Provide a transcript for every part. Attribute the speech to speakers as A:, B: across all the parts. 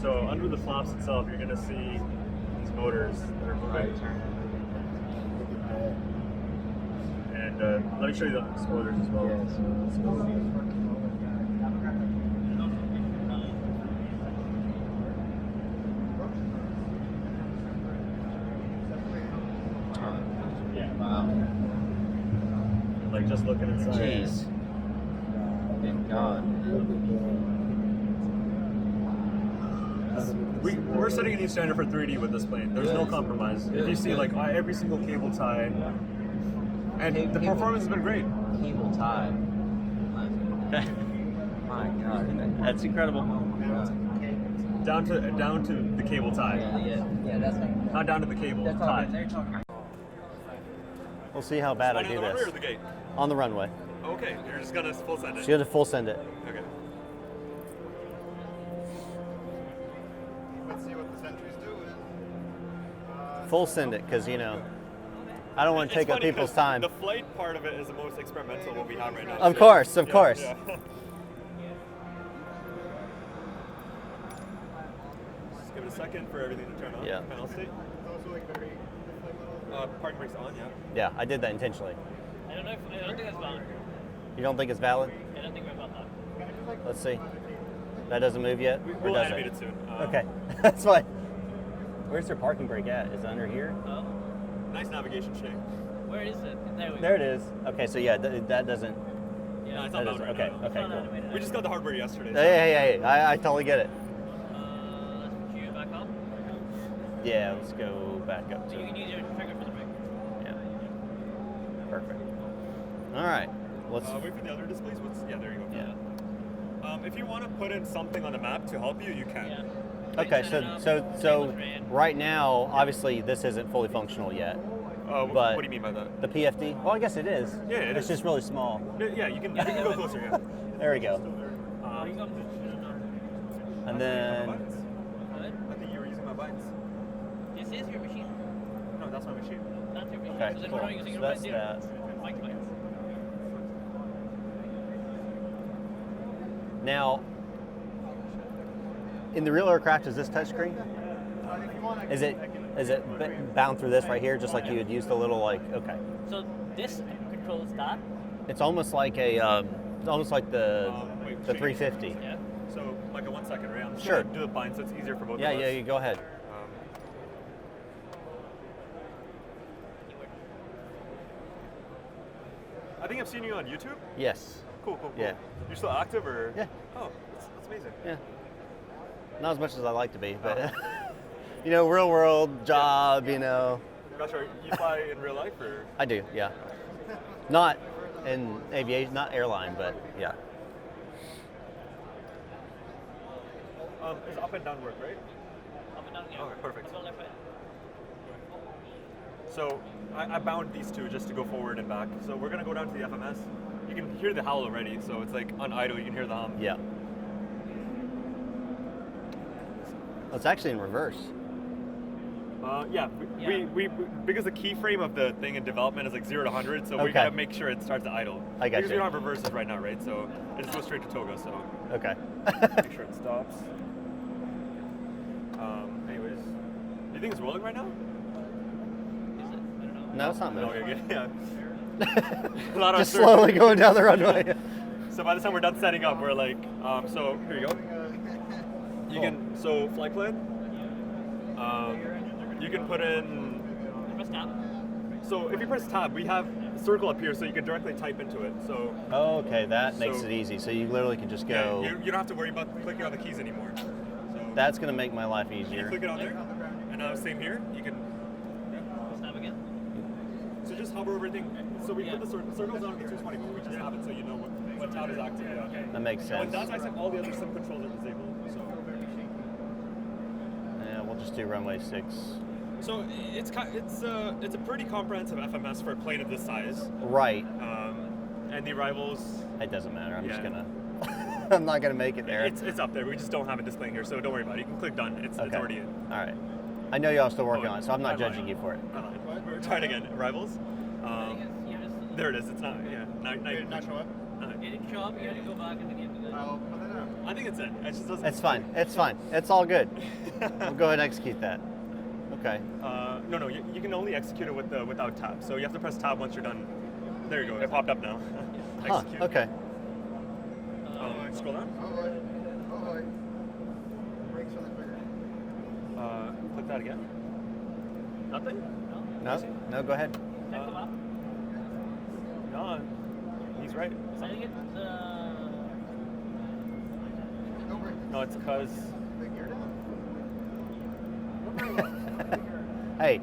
A: So under the flaps itself, you're going to see these motors that are moving. And let me show you the spoilers as well.
B: Yeah, so let's go. Wow.
A: Like just looking inside.
B: Jeez. Thank God.
A: We're setting a new standard for 3D with this plane. There's no compromise. If you see like every single cable tie, and the performance has been great.
B: Cable tie. My God.
C: That's incredible.
A: Down to the cable tie.
B: Yeah, that's like,
A: Not down to the cable tie.
C: We'll see how bad I do
A: On the runway
C: this.
A: or the gate?
C: On the runway.
A: Okay, you're just gonna full send it.
C: She's gonna full send it.
A: Okay.
D: Let's see what the sentry's doing.
C: Full send it, because, you know, I don't want to take up
A: funny
C: people's
A: 'cause
C: time.
A: The flight part of it is the most experimental what we have right now.
C: Of course, of course.
A: Yeah. Just give it a second for everything to turn on.
C: Yeah.
A: Panel state.
D: Those are like very
A: Parking brake's on, yeah.
C: Yeah, I did that intentionally.
E: I don't think that's valid.
C: You don't think it's valid?
E: I don't think we're about that.
C: Let's see. That doesn't move yet? Or
A: We'll
C: does
A: animate
C: it?
A: it soon.
C: Okay, that's fine. Where's their parking brake at? Is it under here?
E: Oh,
A: Nice navigation shape.
E: where is it? There we go.
C: There it is. Okay, so yeah, that doesn't.
E: Yeah.
A: No, it's
C: That
A: not
C: is,
A: bound right
C: okay,
A: now.
C: okay,
E: Not
C: cool.
E: animated.
A: We just got the hardware yesterday.
C: Hey, I totally get it.
E: Let's put you back up.
C: Yeah, let's go back up
E: So
C: to
E: you can use your trigger for the brake.
C: Yeah. Perfect. All right. Let's.
A: Wait for the other displays. Yeah, there you go.
C: Yeah.
A: If you want to put in something on the map to help you, you can.
E: Yeah.
C: Okay,
E: Set it up,
C: so
E: tables ran.
C: right now, obviously, this isn't fully functional yet.
A: What
C: But-
A: do you mean by that?
C: The PFD. Well, I guess it is.
A: Yeah, it
C: It's
A: is.
C: just really small.
A: Yeah, you can go closer. Yeah.
C: There we go.
E: Or you can
C: And then.
A: I think you were using my buttons.
E: This is your machine.
A: No, that's my machine.
E: That's your machine.
C: Okay,
E: So then
C: cool.
E: we're not using
C: So
E: your
C: that's
E: buttons here.
C: that.
E: Mike's buttons.
C: Now, in the real aircraft, is this touchscreen? Is it bound through this right here, just like you had used a little like? Okay.
E: So this controls that.
C: It's almost like a. It's almost like the
A: Wait,
C: the
A: change.
C: 350.
E: Yeah.
A: So, like a 1 second, right? I'm just
C: Sure.
A: gonna do the bind so it's easier for both
C: Yeah,
A: of us.
C: yeah. You go ahead.
A: I think I've seen you on YouTube.
C: Yes.
A: Cool.
C: Yeah.
A: You're still active, or?
C: Yeah.
A: Oh, that's amazing.
C: Yeah. Not as much as I like to be, but you know, real world job. You know.
A: Gotcha. You fly in real life, or?
C: I do. Yeah. Not in aviation, not airline, but yeah.
A: Is up and down work, right?
E: Up and down, yeah.
A: Okay, perfect.
E: Go left, right.
A: So I bound these two just to go forward and back. So we're gonna go down to the FMS. You can hear the howl already, so it's like on idle, you can hear the hum.
C: Yeah. It's actually in reverse.
A: Yeah, we because the keyframe of the thing in development is like 0 to 100, so we
C: Okay.
A: gotta make sure it starts to idle.
C: I got
A: Because we
C: you.
A: don't have reverses right now, right? So it just goes straight to toga. So
C: Okay.
A: make sure it stops. Anyways, do you think it's rolling right now?
E: Is it? I don't know.
C: No, it's not
A: No,
C: moving.
A: you're good. Yeah. A lot of
C: Just
A: uncertainty.
C: slowly going down the runway.
A: So by the time we're done setting up, we're like, so here you go. You
C: Cool.
A: can, so flight plan. You can put in,
E: Press tab.
A: so if you press tab, we have a circle up here so you can directly type into it. So
C: Oh, okay, that makes
A: So-
C: it easy. So you literally can just
A: yeah,
C: go.
A: you don't have to worry about clicking on the keys anymore. So
C: That's gonna make my life
A: you
C: easier.
A: click it on there, and same here, you can,
E: Press tab again.
A: so just hover over everything. So we
E: Yeah.
A: put the circles on the 220, but we just have it so you know what tab is active. Yeah.
C: That makes
A: When
C: sense.
A: that's active, all the other sim controls are disabled.
C: Yeah, we'll just do runway 6.
A: So it's a pretty comprehensive FMS for a plane of this size.
C: Right.
A: And the arrivals,
C: It doesn't matter. I'm just
A: Yeah.
C: gonna. I'm not gonna make it there.
A: it's up there. We just don't have it displaying here, so don't worry about it. You can click done. It's
C: Okay.
A: already in.
C: All right. I know y'all still working
A: Oh,
C: on it, so I'm not
A: I lied.
C: judging you for it.
A: We're trying again. Arrivals. There it is. It's not. Yeah.
D: Did it not show up?
E: It didn't show up. You had to go back and then you have to go.
D: I'll put it out.
A: I think it's it. It just doesn't.
C: It's fine. It's fine. It's all good. We'll go ahead and execute that. Okay.
A: No, you can only execute it without tab. So you have to press tab once you're done. There you go. It popped up now.
C: Huh.
A: Execute.
C: Okay.
A: Scroll down.
D: Oh boy. Brakes on the trigger.
A: Click that again. Nothing.
C: No. No. Go ahead.
E: Check them out.
A: No, he's right.
E: I think it's
D: No brakes.
A: No, it's because.
D: The gear down.
C: Hey,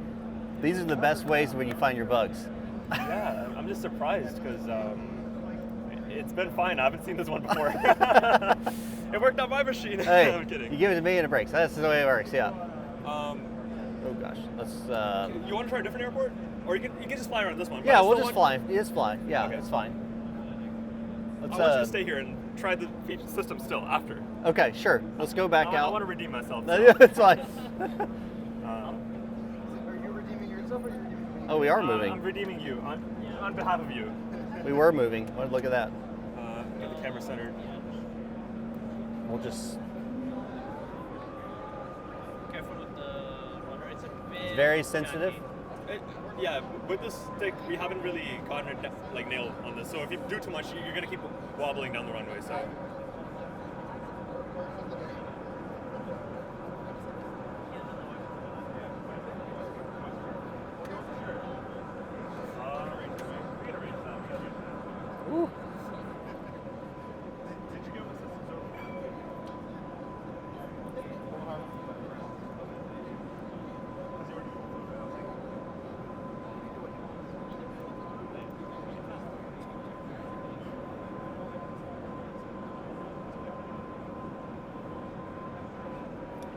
C: these are the best ways when you find your bugs.
A: Yeah, I'm just surprised because it's been fine. I haven't seen this one before. It worked on my machine.
C: Hey,
A: I'm kidding.
C: you give it to me and it breaks. That's the way it works. Yeah.
A: Um,
C: Oh gosh. Let's.
A: you want to try a different airport, or you can just fly around this one?
C: Yeah,
A: But
C: we'll
A: still
C: just
A: want-
C: fly. Just fly. Yeah,
A: Okay.
C: it's fine.
A: I
C: Let's.
A: want you to stay here and try the system still after.
C: Okay, sure. Let's go back
A: I
C: out.
A: want to redeem myself.
C: No, it's fine.
D: Are you redeeming yourself or are you redeeming me?
C: Oh, we are
A: I'm
C: moving.
A: redeeming you on behalf of you.
C: We were moving. Look at that.
A: Get the camera centered.
C: We'll just.
E: careful with the rudder. It's a bit
C: Very sensitive.
E: janky.
A: Yeah, with this stick, we haven't really gotten it nailed on this. So if you do too much, you're gonna keep wobbling down the runway. So.
C: Ooh.
A: Did you get what systems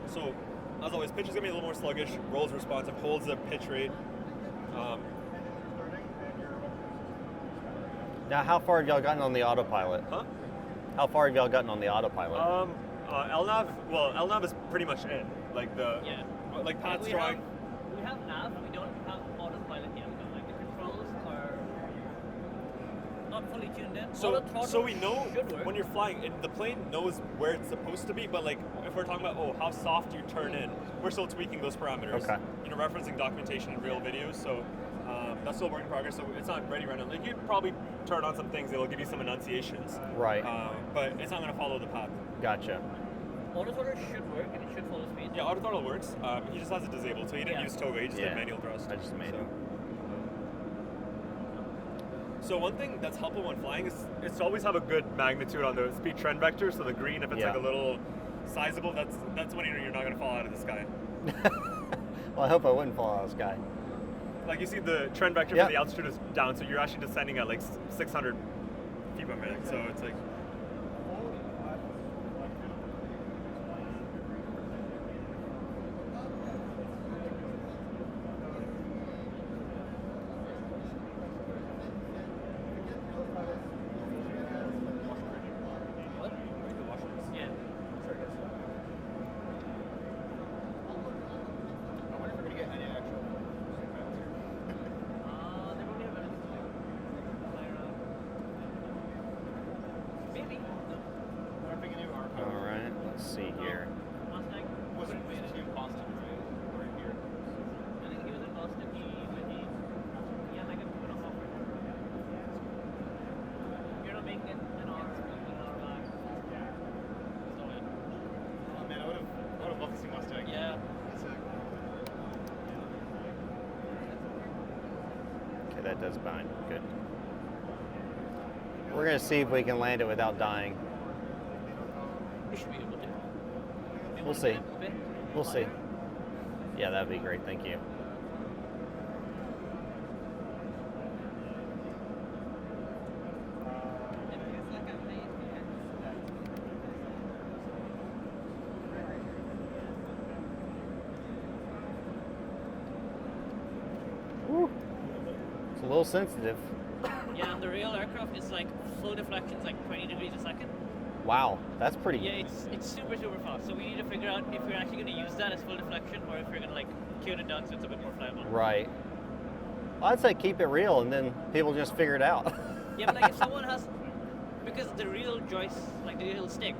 A: So, as always, pitch is gonna be a little more sluggish. Rolls responsive, holds the pitch rate.
C: Now, how far have y'all gotten on the autopilot?
A: Huh?
C: How far have y'all gotten on the autopilot?
A: LNAV is pretty much in. Like
E: Yeah.
A: like Pat's
E: we
A: drawing.
E: We have nav. We don't have autopilot yet. Because like the controls are not fully tuned in.
A: So
E: Auto-throttle
A: we know
E: should work.
A: when you're flying, the plane knows where it's supposed to be. But like if we're talking about how soft you turn in, we're still tweaking those parameters.
C: Okay.
A: Referencing documentation and real videos. So that's still a work in progress. So it's not ready right now. Like you'd probably turn on some things that'll give you some enunciations.
C: Right.
A: But it's not going to follow the path.
C: Gotcha.
E: Auto-throttle should work and it should follow speed.
A: Yeah, auto throttle works. He just has it disabled, so he didn't
E: Yeah.
A: use toga. He just
C: Yeah.
A: did manual thrust.
C: I just manual.
A: So one thing that's helpful when flying is to always have a good magnitude on the speed trend vector. So the green, if it's like
C: Yeah.
A: a little sizable, that's when you're not going to fall out of the sky.
C: Well, I hope I wouldn't fall out of the sky.
A: Like you see the trend vector
C: Yep.
A: for the altitude is down, so you're actually descending at like 600 feet per minute. So it's like.
E: What? Yeah.
D: I wonder if we're gonna get any actual.
E: They probably have anything to play around. Maybe. No.
D: We're picking new arc.
C: All right. Let's see here.
E: Mustang.
D: Wasn't in Boston, right? Or here.
E: I think he was in Boston. He had like a 2.5 hour. You're not making it an hour back. So it.
D: Oh man, I would have loved to see Mustang.
E: Yeah.
C: Okay, that does bind. Good. We're gonna see if we can land it without dying.
E: We should be able to. Maybe
C: We'll see.
E: a bit
C: We'll see.
E: higher.
C: Yeah, that'd be great. Thank you. Woo. It's a little sensitive.
E: Yeah, and the real aircraft is like flow deflection is like 20 degrees a second.
C: Wow, that's pretty.
E: Yeah, it's super fast. So we need to figure out if we're actually going to use that as full deflection or if we're going to like tune it down so it's a bit more flyable.
C: Right. Well, I'd say keep it real, and then people just figure it out.
E: Yeah, but like if someone has, because the real joist, like the real stick,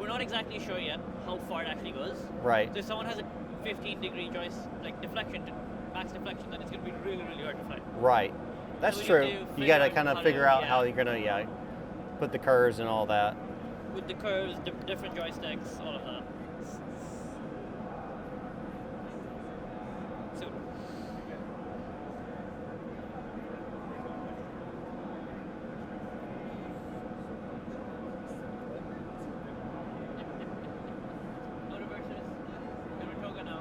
E: we're not exactly sure yet how far it actually goes.
C: Right.
E: So if someone has a 15-degree joist, like deflection, max deflection, then it's going to be really, really hard to fly.
C: Right. That's
E: So we
C: true.
E: need to
C: You
E: figure
C: got to
E: out
C: kind
E: how
C: of
E: to-
C: figure out
E: yeah.
C: how you're gonna put the curves and all that.
E: With the curves, different joysticks, all of that. Soon. No reverses. We're talking now.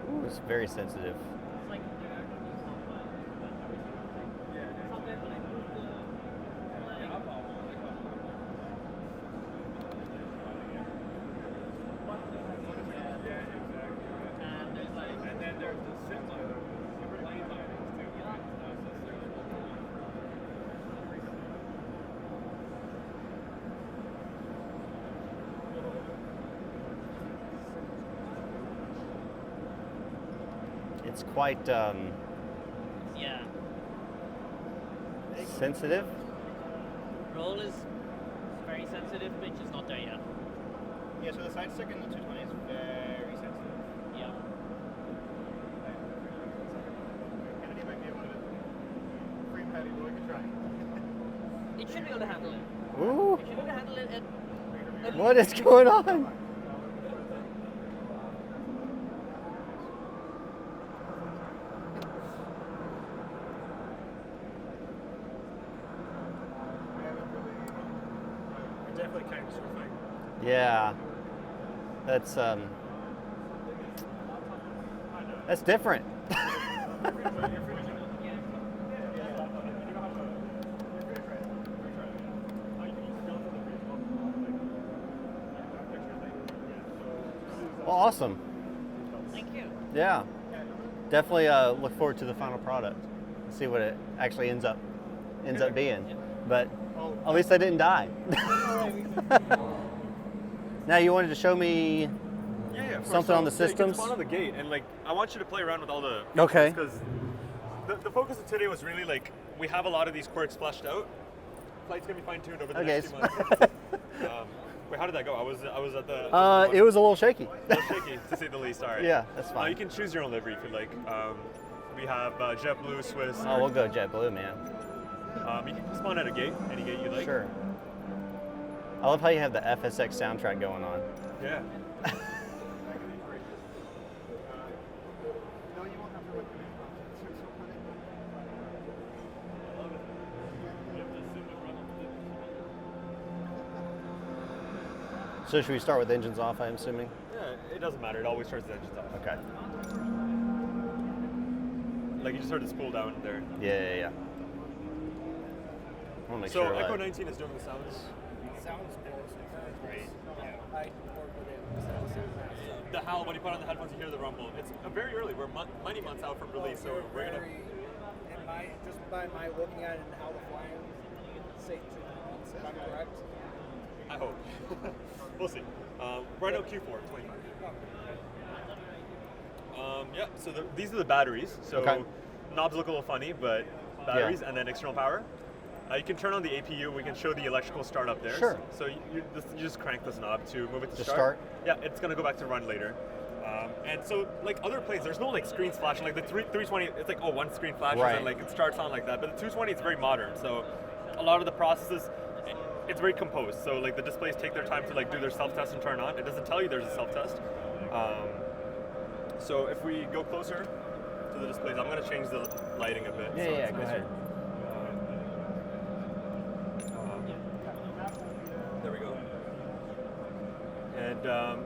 C: Ooh, it's very sensitive.
E: It's like sometimes when I move the and there's like
A: And then there's the similar plane bindings too.
C: It's quite
E: yeah.
C: sensitive.
E: Roll is very sensitive, pitch is not there yet.
D: Yeah, so the side stick in the 220 is very sensitive.
E: Yeah.
D: Kennedy might be able to frame heavy, but we can try.
E: It should be able to handle it.
C: Ooh,
E: It should be able to handle it at
C: what is going on?
A: We're definitely kind of surfing.
C: Yeah, that's different. Well, awesome.
E: Thank you.
C: Yeah, definitely look forward to the final product. See what it actually ends up being. But at least I didn't die. Now you wanted to show me.
A: Yeah,
C: Something on the systems?
A: Spawn on the gate, and like I want you to play around with all the
C: Okay.
A: because the focus of today was really like we have a lot of these quirks fleshed out. Flight's gonna be fine tuned over the
C: Okay.
A: next few months. Wait, how did that go? I was at the.
C: It was a little shaky.
A: a little shaky to say the least. All right.
C: Yeah, that's fine.
A: You can choose your own livery if you like. We have JetBlue, Swiss.
C: Oh, we'll go JetBlue, man.
A: You can spawn at a gate, any gate you like.
C: Sure. I love how you have the FSX soundtrack going on.
A: Yeah.
D: No, you won't have to look.
C: So should we start with engines off, I'm assuming?
A: Yeah, it doesn't matter. It always turns the engines off.
C: Okay.
A: Like you just heard it spool down there.
C: Yeah. I want to make
A: So
C: sure.
A: Echo 19 is doing the sounds.
D: Sounds great. Yeah. I work with it.
A: The howl, when you put on the headphones, you hear the rumble. It's very early. We're many months out from release, so we're gonna.
F: Just by my looking at it and how the flying, say 2 months, if I'm correct.
A: I hope. We'll see. Right now, Q4 25. Yeah. So these are the batteries. So
C: Okay.
A: knobs look a little funny, but batteries and then external power. You can turn on the APU. We can show the electrical start up there.
C: Sure.
A: So you just crank this knob to move it to
C: To
A: start.
C: start?
A: Yeah, it's gonna go back to run later. And so, like other planes, there's no like screens flashing. Like the 320, it's like one screen flashes
C: Right.
A: and like it starts on like that. But the 220, it's very modern. So a lot of the processes, it's very composed. So like the displays take their time to like do their self-test and turn on. It doesn't tell you there's a self-test. So if we go closer to the displays, I'm gonna change the lighting a bit. so
C: Yeah,
A: it's
C: go
A: nicer.
C: ahead.
A: There we go. And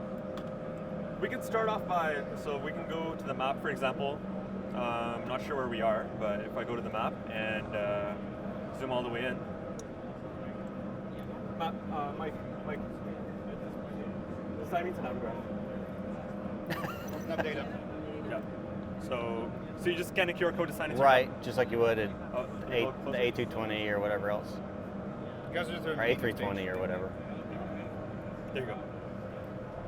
A: we can start off by, so we can go to the map, for example. I'm not sure where we are, but if I go to the map and zoom all the way in. Mike, assign me to Navigraph.
D: Enough data.
A: Yeah. So you just scan a QR code to sign into
C: Right, just like you would in
A: go
C: the
A: closer.
C: A220 or whatever else,
D: You guys are just
C: or A320 or whatever.
A: There you go.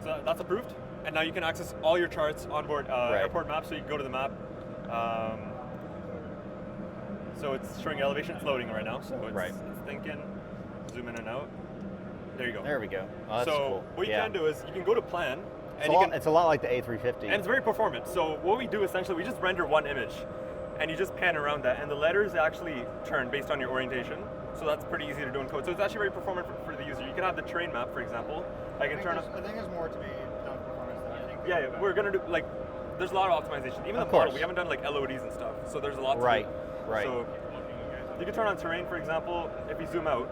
A: So that's approved. and now you can access all your charts on board
C: Right.
A: airport map. So you can go to the map. So it's showing elevation. It's loading right now. So it's thinking. Zoom in and out. There you go.
C: There we go. Oh, that's
A: so
C: cool.
A: what you can do is you can go to plan,
C: It's
A: and
C: a
A: you
C: lot,
A: can,
C: it's a lot like the A350.
A: and it's very performant. So what we do essentially, we just render one image, and you just pan around that, and the letters actually turn based on your orientation. So that's pretty easy to do in code. So it's actually very performant for the user. You can have the terrain map, for example. I can turn.
D: I think there's more to be done for performance than I think.
A: Yeah, we're gonna do like. There's a lot of optimization. Even
C: Of
A: the model,
C: course.
A: we haven't done like LODs and stuff. So there's a lot.
C: Right,
A: To do.
C: right.
A: So you can turn on terrain, for example. If you zoom out,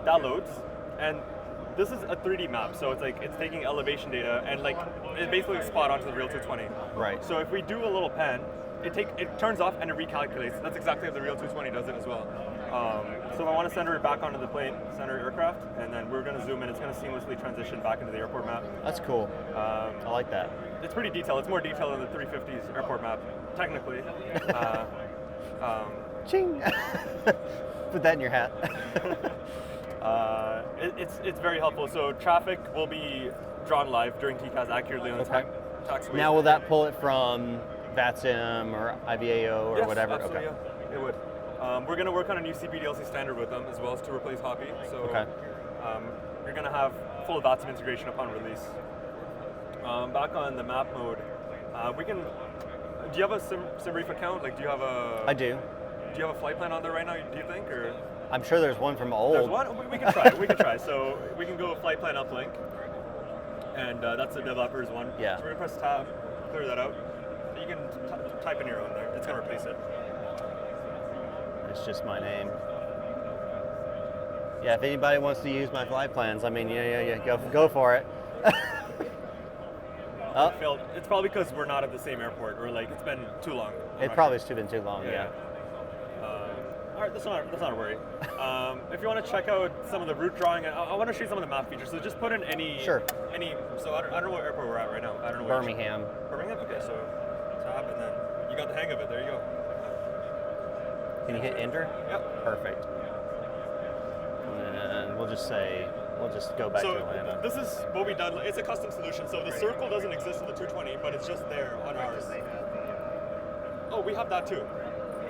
A: that loads, and this is a 3D map. So it's like it's taking elevation data and like it basically spot onto the real 220.
C: Right.
A: So if we do a little pan, it turns off and it recalculates. That's exactly how the real 220 does it as well. So if I want to center it back onto the plane, center aircraft, and then we're going to zoom in. It's going to seamlessly transition back into the airport map.
C: That's cool. I like that.
A: It's pretty detailed. It's more detailed than the 350's airport map, technically.
C: Ching! Put that in your hat.
A: It's very helpful. So traffic will be drawn live during TCAS accurately on the
C: Okay.
A: taxiway.
C: Now, will that pull it from VATSIM or IVAO or
A: Yes,
C: whatever?
A: absolutely,
C: Okay.
A: yeah, it would. We're going to work on a new CPDLC standard with them as well as to replace Hoppy. So
C: Okay.
A: you're going to have full VATSIM integration upon release. Back on the map mode, we can. Do you have a SimBrief account? Like, do you have a?
C: I do.
A: Do you have a flight plan on there right now? Do you think, or?
C: I'm sure there's one from old.
A: There's one. We can try. We can try. So we can go flight plan uplink, and that's the developer's one.
C: Yeah.
A: So we're gonna press tab, clear that out. You can type in your own there. It's gonna replace it.
C: It's just my name. Yeah, if anybody wants to use my flight plans, I mean, yeah, go for it. Oh,
A: Failed. It's probably because we're not at the same airport, or like it's been too long. I'm
C: it
A: not
C: probably
A: sure.
C: has been too long. Yeah.
A: All right, that's not a worry. If you want to check out some of the route drawing, I want to show you some of the map features. So just put in any.
C: Sure.
A: Any. So I don't know what airport we're at right now. I don't know. where-
C: Birmingham.
A: Birmingham. Okay, so tab and then you got the hang of it. There you go.
C: Can you hit enter?
A: Yep.
C: Perfect. And we'll just go back
A: So
C: to Atlanta.
A: this is what we've done. It's a custom solution. So the circle doesn't exist in the 220, but it's just there on ours. Oh, we have that too.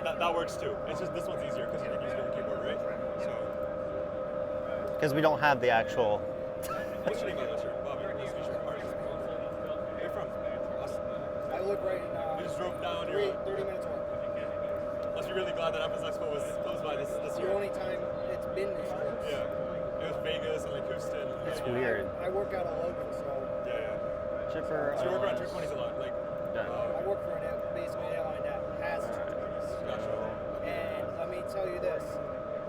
A: That works too. It's just this one's easier because you can use your own keyboard, right? So
C: Because we don't have the actual.
A: what's your name on this shirt? Bob, nice to meet you. Where are you from? Us.
F: I live right
A: We
F: in
A: just drove down.
F: 30 minutes away.
A: Must be really glad that Apple's Expo was closed by this
F: It's the
A: year.
F: only time it's been this close.
A: Yeah. It was Vegas and like Houston.
C: It's
A: yeah,
C: weird.
F: I work out of Logan, so
A: Yeah.
C: Chipper.
A: So you work around 220s a lot. Like,
C: Done.
F: I work for basically an airline that has two planes.
A: gotcha.
F: And let me tell you this,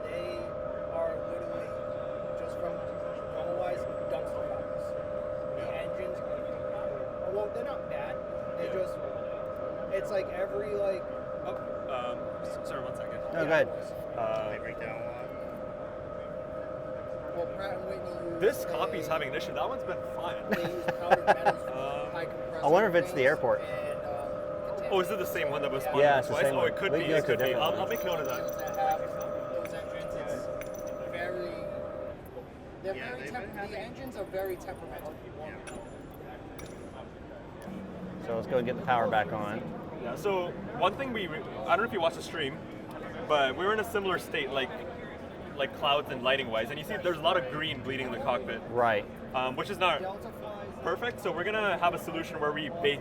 F: they are literally just from normal-wise dumpster fires. The engines, well, they're not bad. They
A: Yeah.
F: just, it's like every like.
A: Oh, sorry, 1 second.
C: No, go ahead.
F: Well, Pratt and Whitney use
A: This copy's having an issue. That one's been fine.
F: They use powdered metals for high compressor
C: I wonder if it's the
F: wings
C: airport.
F: and,
A: Oh, is it the same one that was spun
C: Yeah, it's the
A: twice?
C: same
A: Oh,
C: one.
A: it could
C: We
A: be.
C: can
A: It
C: use a
A: could be.
C: different
A: I'll
C: one.
A: make note of that.
F: that have those engines, it's very. They're very the engines are very temperamental.
C: So let's go and get the power back on.
A: Yeah. So one thing I don't know if you watched the stream, but we were in a similar state, like clouds and lighting wise, and you see there's a lot of green bleeding in the cockpit,
C: Right.
A: which is not
F: Delta flies.
A: perfect. So we're gonna have a solution where we bake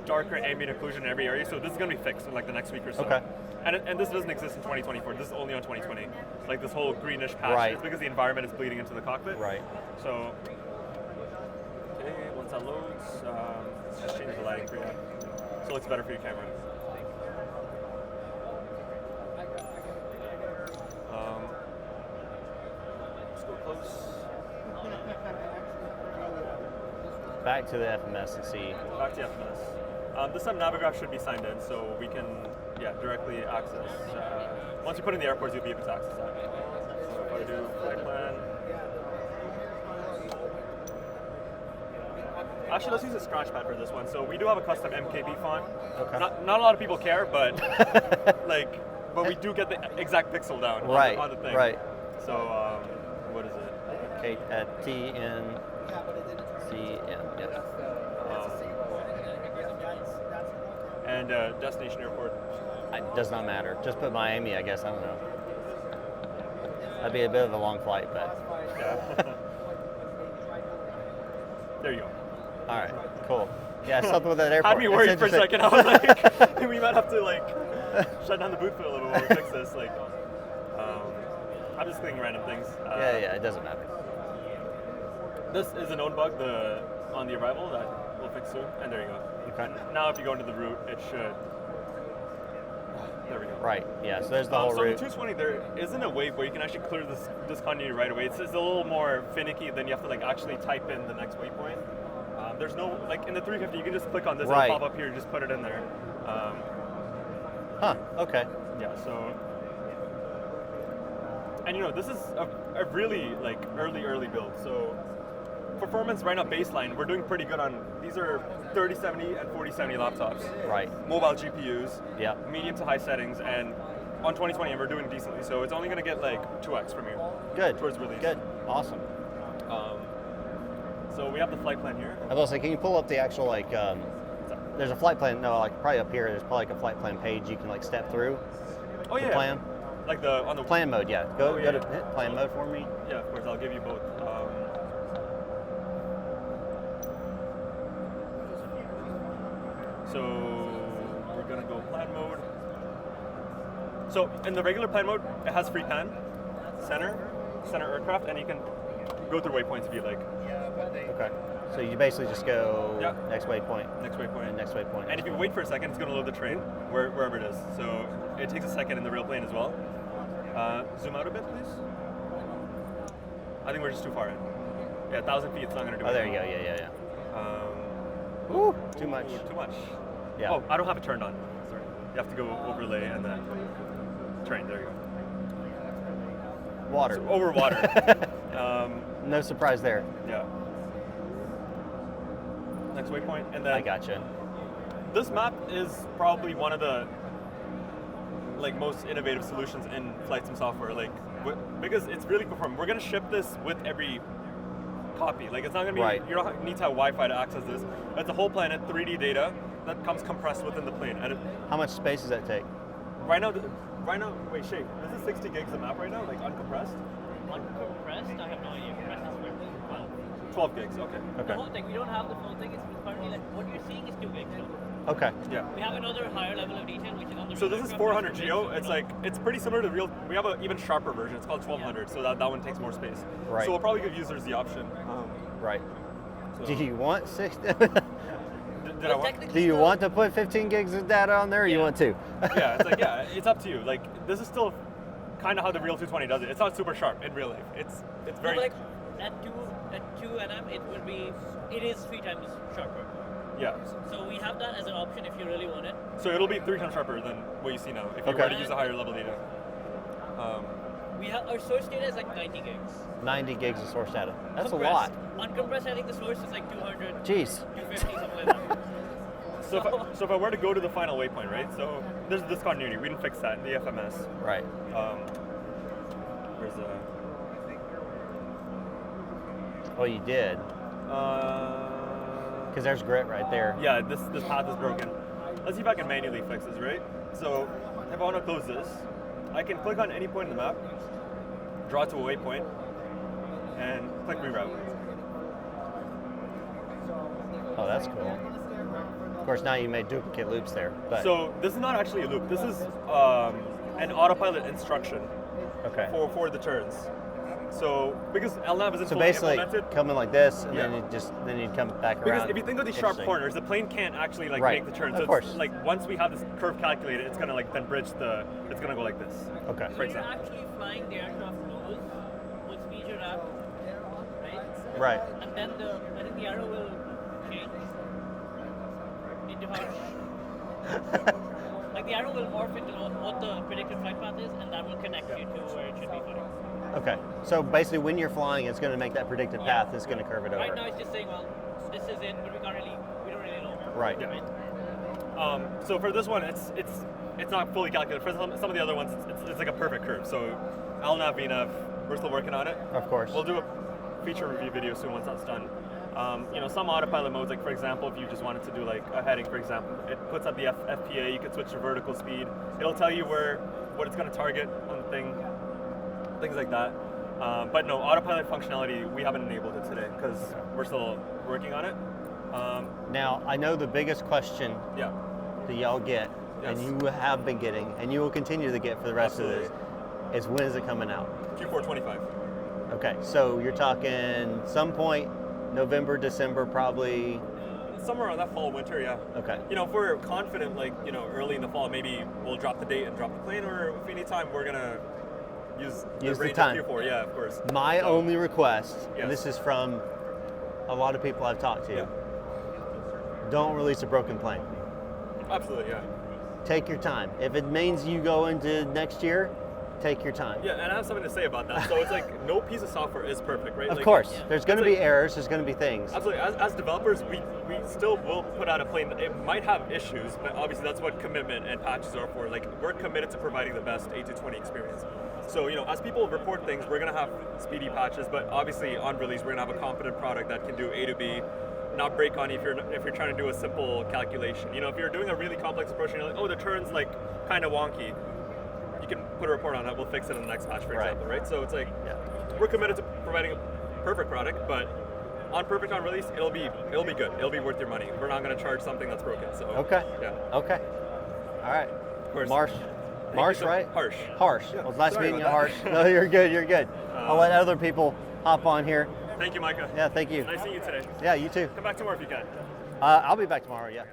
A: darker ambient occlusion in every area. So this is gonna be fixed in like the next week or so.
C: Okay.
A: And this doesn't exist in 2024. This is only on 2020. Like this whole greenish patch
C: Right.
A: is because the environment is bleeding into the cockpit.
C: Right.
A: So okay, once that loads, just change the lighting for you. So it looks better for your camera. Let's go close.
C: Back to the FMS and see.
A: Back to FMS. This time Navigraph should be signed in, so we can directly access. Once you put in the airports, you'll be able to access that. So if I do flight plan. Actually, let's use a scratch pad for this one. So we do have a custom MKB font.
C: Okay.
A: Not a lot of people care, but but we do get the exact pixel down
C: Right.
A: on the thing.
C: Right.
A: So what is it?
C: Okay, TN. CN. Yes.
A: and destination airport.
C: It does not matter. Just put Miami, I guess. I don't know. That'd be a bit of a long flight, but
A: Yeah. There you go.
C: all right, cool. Yeah, something with that airport.
A: Had me
C: It's
A: worried for a
C: interesting.
A: second. I was like, we might have to like shut down the booth for a little bit while we fix this. Like, I'm just clicking random things.
C: Yeah, it doesn't matter.
A: This is a known bug on the arrival that we'll fix soon. And there you go.
C: Okay.
A: Now if you go into the route, it should. There we go.
C: Right. Yeah. So there's the whole
A: So
C: route.
A: the 220, there isn't a way where you can actually clear this discontinuity right away. It's a little more finicky. Then you have to like actually type in the next waypoint. There's no like in the 350, you can just click on this.
C: Right.
A: It'll pop up here. Just put it in there.
C: Huh. Okay.
A: Yeah. So. And you know, this is a really like early build. So performance right now baseline, we're doing pretty good on. These are 3070 and 4070 laptops.
C: Right.
A: Mobile GPUs.
C: Yeah.
A: Medium to high settings, and on 2020 we're doing decently. So it's only going to get like 2x from here.
C: Good.
A: Towards release.
C: Good. Awesome.
A: So we have the flight plan here.
C: I was like, can you pull up the actual like? There's a flight plan. No, like probably up here. There's probably like a flight plan page you can like step through.
A: Oh
C: the
A: yeah.
C: plan.
A: Like the on the
C: Plan mode. Yeah. Go
A: Oh, yeah.
C: to hit plan mode for me.
A: Yeah, of course. I'll give you both. So we're gonna go plan mode. So in the regular plan mode, it has free pan, center aircraft, and you can go through waypoints if you like.
C: Okay. So you basically just go
A: Yeah.
C: next waypoint.
A: Next waypoint.
C: Next waypoint.
A: And if you wait for a second, it's going to load the train wherever it is. So it takes a second in the real plane as well. Zoom out a bit, please. I think we're just too far in. Yeah, 1,000 feet, it's not going to do
C: Oh, there
A: anything.
C: you go. Yeah.
A: Woo,
C: Too much.
A: Too much.
C: Yeah.
A: Oh, I don't have it turned on. Sorry. You have to go overlay and then train. There you go.
C: Water.
A: So over water.
C: No surprise there.
A: Yeah. Next waypoint, and then
C: I gotcha.
A: this map is probably one of the like most innovative solutions in flight sim software. Like because it's really performant. We're gonna ship this with every copy. Like it's not gonna be
C: Right.
A: you don't need to have Wi-Fi to access this. It's a whole planet 3D data that comes compressed within the plane. And
C: How much space does that take?
A: right now, wait, Shay, this is 60 gigs of map right now, like uncompressed.
E: Uncompressed, I have no idea. Compressed is where
A: 12 gigs. Okay.
E: The
C: Okay.
E: whole thing, we don't have the full thing. It's currently like what you're seeing is 2 gigs. So
C: Okay.
A: Yeah.
E: we have another higher level of detail, which is on the.
A: So
E: real
A: this is
E: aircraft,
A: 400
E: which is
A: geo.
E: big.
A: It's like it's pretty similar to real. We have an even sharper version. It's called 1200. So that one takes more space.
C: Right.
A: So we'll probably give users the option.
C: Right.
A: So-
C: Do you want 6?
A: Did I
E: Well,
A: want?
E: technically
C: Do you
E: still-
C: want to put 15 gigs of data on there, or you
E: Yeah.
C: want 2?
A: Yeah, it's like it's up to you. Like this is still kind of how the real 220 does it. It's not super sharp in real life. It's
E: No,
A: very.
E: but like at 2 nm, it is 3 times sharper.
A: Yeah.
E: So we have that as an option if you really want it.
A: So it'll be 3 times sharper than what you see now if you
C: Okay.
A: were to use a higher level data.
E: We have our source data is like 90 gigs.
C: 90 gigs of source data. That's a
E: Compressed.
C: lot.
E: Uncompressed, I think the source is like 200,
C: Jeez.
E: 250, something like that.
A: So if I were to go to the final waypoint, right? So there's discontinuity. We didn't fix that in the FMS.
C: Right.
A: Where's the?
C: Oh, you did. Because there's grit right there.
A: Yeah, this path is broken. Let's see if I can manually fix this, right? So if I want to close this, I can click on any point in the map, draw it to a waypoint, and click reroute.
C: Oh, that's cool. Of course, now you made duplicate loops there. But
A: So this is not actually a loop. This is an autopilot instruction
C: okay.
A: for the turns. So because LNAV isn't
C: So
A: fully
C: basically,
A: implemented.
C: coming like this, and
A: Yeah.
C: then you'd come back
A: Because
C: around.
A: if you think of these sharp
C: Interesting.
A: corners, the plane can't actually like
C: Right.
A: make the turn.
C: Of
A: So it's
C: course.
A: like once we have this curve calculated, it's gonna like then bridge it's gonna go like this.
C: Okay.
A: For
E: When you're
A: example.
E: actually flying the aircraft knows what speed you're at, right?
C: Right.
E: And then I think the arrow will change into how. Like the arrow will morph into what the predicted flight path is, and that will connect you to where it should be flying.
C: Okay. So basically, when you're flying, it's going to make that predicted path. It's going to curve it over.
E: Right now it's just saying, well, this is it, but we don't really know.
C: Right.
A: Yeah. So for this one, it's not fully calculated. For some of the other ones, it's like a perfect curve. So LNAV, VNAV, we're still working on it.
C: Of course.
A: We'll do a feature review video soon once that's done. Some autopilot modes, like for example, if you just wanted to do like a heading, for example, it puts up the FPA. You can switch to vertical speed. It'll tell you what it's going to target on the thing, things like that. But no, autopilot functionality, we haven't enabled it today because we're still working on it.
C: Now, I know the biggest question
A: Yeah.
C: that y'all get,
A: Yes.
C: and you have been getting, and you will continue to get for the rest of this, is when is it coming out?
A: Q4 25.
C: Okay, so you're talking some point November, December, probably.
A: Somewhere around that fall, winter, yeah.
C: Okay.
A: If we're confident, like, early in the fall, maybe we'll drop the date and drop the plane, or if any time we're gonna use the
C: Use the
A: range
C: time.
A: of Q4, yeah, of course.
C: My
A: So,
C: only request, and
A: Yes.
C: this is from a lot of people I've talked to,
A: Yeah.
C: don't release a broken plane.
A: Absolutely, yeah.
C: Take your time. If it means you go into next year, take your time.
A: Yeah, and I have something to say about that. So it's like no piece of software is perfect, right?
C: Of
A: Like,
C: course, there's going to
A: it's
C: be
A: like-
C: errors, there's going to be things.
A: Absolutely. As developers, we still will put out a plane. It might have issues, but obviously that's what commitment and patches are for. Like, we're committed to providing the best A220 experience. So, as people report things, we're going to have speedy patches, but obviously on release, we're going to have a competent product that can do A to B, not break on you if you're trying to do a simple calculation. If you're doing a really complex approach and you're like, oh, the turn's like kind of wonky, you can put a report on that. We'll fix it in the next patch, for
C: Right.
A: example, right? So it's like,
C: Yeah.
A: we're committed to providing a perfect product, but perfect on release, it'll be good. It'll be worth your money. We're not going to charge something that's broken. So
C: Okay.
A: yeah,
C: Okay. All right.
A: of course.
C: Marsh,
A: so-
C: right?
A: Harsh.
C: Harsh.
A: Yeah,
C: Well, it's nice
A: sorry
C: meeting you,
A: about
C: Harsh.
A: that.
C: No, you're good. You're good. I'll let other people hop on here.
A: Thank you, Micah.
C: Yeah, thank you.
A: Nice seeing you today.
C: Yeah, you too.
A: Come back tomorrow if you can.
C: I'll be back tomorrow. Yeah.